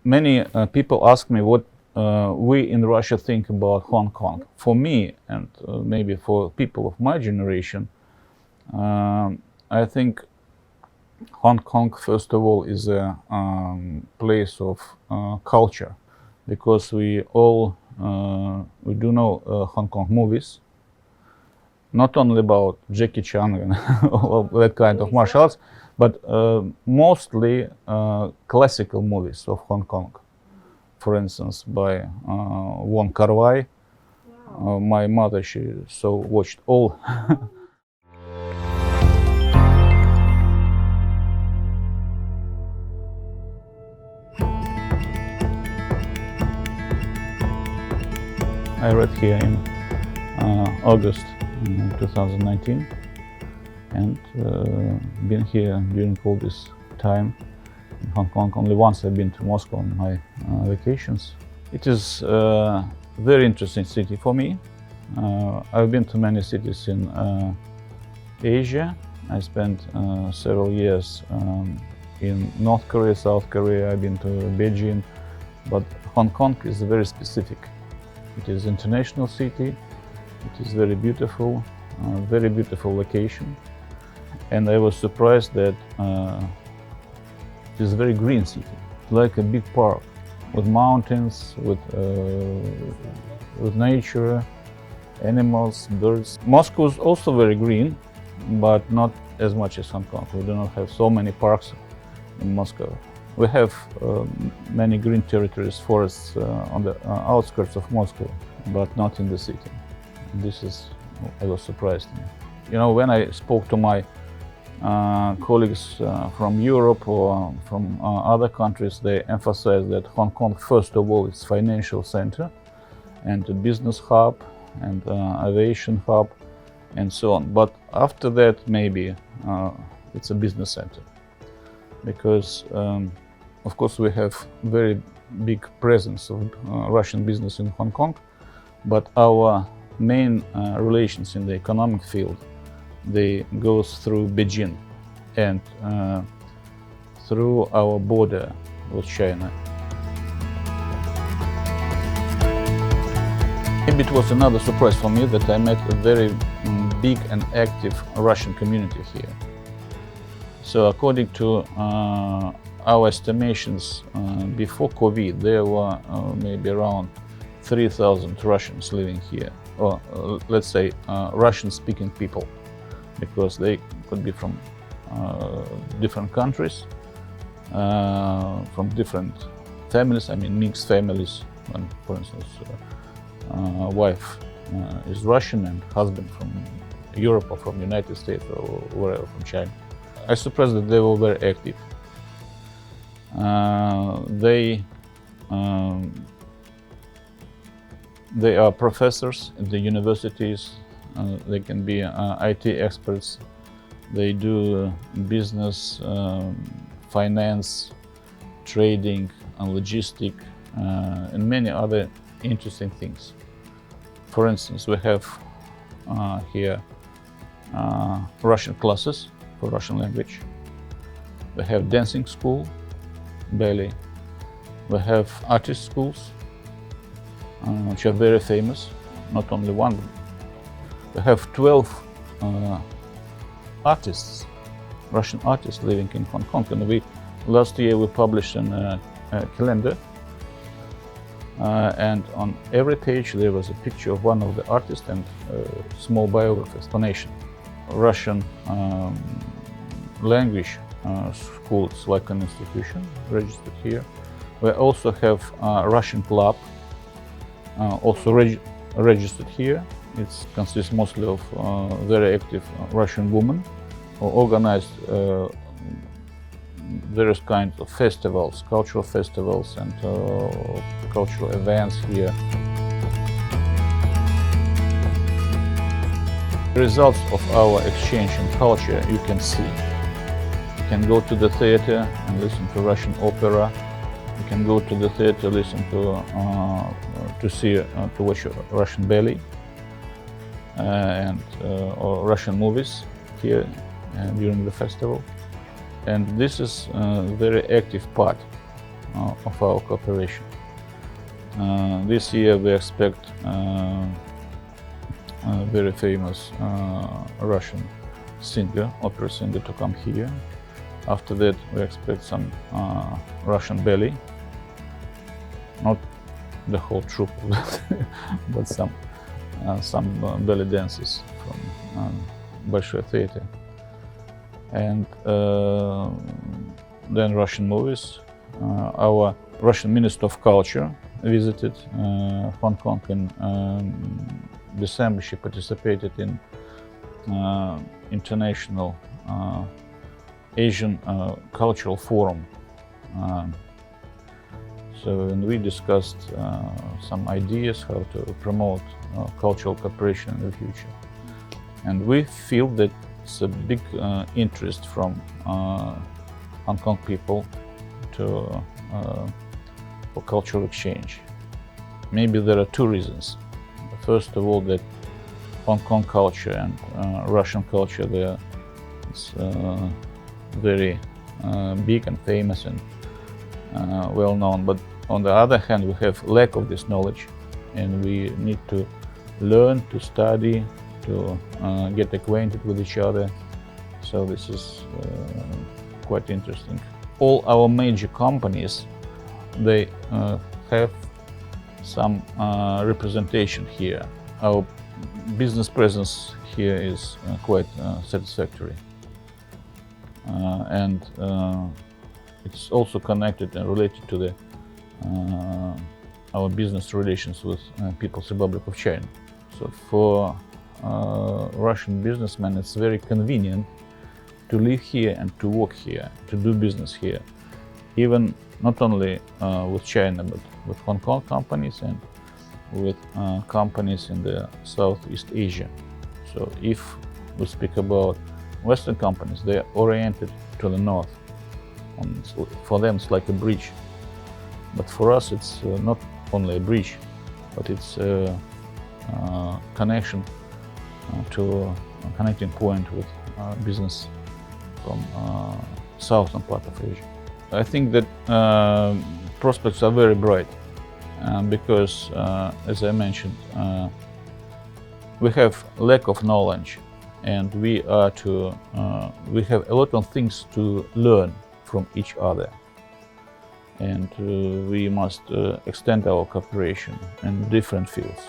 Many people ask me what we in Russia think about Hong Kong. For me, and maybe for people of my generation, I think Hong Kong, first of all, is a place of culture, because we do know Hong Kong movies, not only about Jackie Chan and all that kind of martial arts, but mostly classical movies of Hong Kong. For instance, by Wong Kar-wai. Wow. My mother, she watched all. I read here in August 2019, and been here during all this time in Hong Kong. Only once I've been to Moscow on my vacations. It is a very interesting city for me. I've been to many cities in Asia. I spent several years in North Korea, South Korea. I've been to Beijing, but Hong Kong is very specific. It is an international city. It is very beautiful location, and I was surprised that it is a very green city, like a big park with mountains, with nature, animals, birds. Moscow is also very green, but not as much as Hong Kong. We do not have so many parks in Moscow. We have many green territories, forests on the outskirts of Moscow, but not in the city. I was surprised. You know, when I spoke to my colleagues from Europe or from other countries, they emphasize that Hong Kong, first of all, is financial center and a business hub and aviation hub and so on. But after that, maybe it's a business center, because of course we have very big presence of Russian business in Hong Kong, but our main relations in the economic field, they goes through Beijing and through our border with China. Maybe it was another surprise for me that I met a very big and active Russian community here. So according to our estimations, before COVID, there were maybe around 3,000 Russians living here, or let's say Russian-speaking people, because they could be from different countries, from different families, I mean mixed families. And for instance, wife is Russian and husband from Europe or from United States or wherever, from China. I was surprised that they were very active. They are professors at the universities. They can be IT experts. They do business, finance, trading, and logistics, and many other interesting things. For instance, we have here Russian classes for Russian language. We have dancing school, ballet. We have artist schools, which are very famous, not only one. We have 12 artists, Russian artists living in Hong Kong, and last year we published a calendar, and on every page there was a picture of one of the artists and a small biography explanation. Russian language school is like an institution registered here. We also have a Russian club, also registered here. It consists mostly of very active Russian women who organize various kinds of festivals, cultural festivals and cultural events here. The results of our exchange in culture you can see. You can go to the theater and listen to Russian opera. You can go to the theater, listen to watch Russian ballet and or Russian movies here during the festival. And this is a very active part of our cooperation. This year we expect a very famous Russian singer, opera singer, to come here. After that we expect some Russian ballet, not the whole troupe, but some ballet dancers from Большой Theater. And then Russian movies. Our Russian Minister of Culture visited Hong Kong in December. She participated in International Asian Cultural Forum. And we discussed some ideas how to promote cultural cooperation in the future. And we feel that it's a big interest from Hong Kong people for cultural exchange. Maybe there are two reasons. First of all, that Hong Kong culture and Russian culture, it's very big and famous and well known. But on the other hand, we have lack of this knowledge, and we need to learn, to study, to get acquainted with each other. So this is quite interesting. All our major companies, they have some representation here. Our business presence here is quite satisfactory. And it's also connected and related to our business relations with People's Republic of China. So for Russian businessmen, it's very convenient to live here and to work here, to do business here, even not only with China, but with Hong Kong companies and with companies in the Southeast Asia. So if we speak about Western companies, they are oriented to the north. For them, it's like a bridge. But for us, it's not only a bridge, but it's a connection to a connecting point with business from southern part of Asia. I think that prospects are very bright because, as I mentioned, we have lack of knowledge, and we have a lot of things to learn from each other, and we must extend our cooperation in different fields.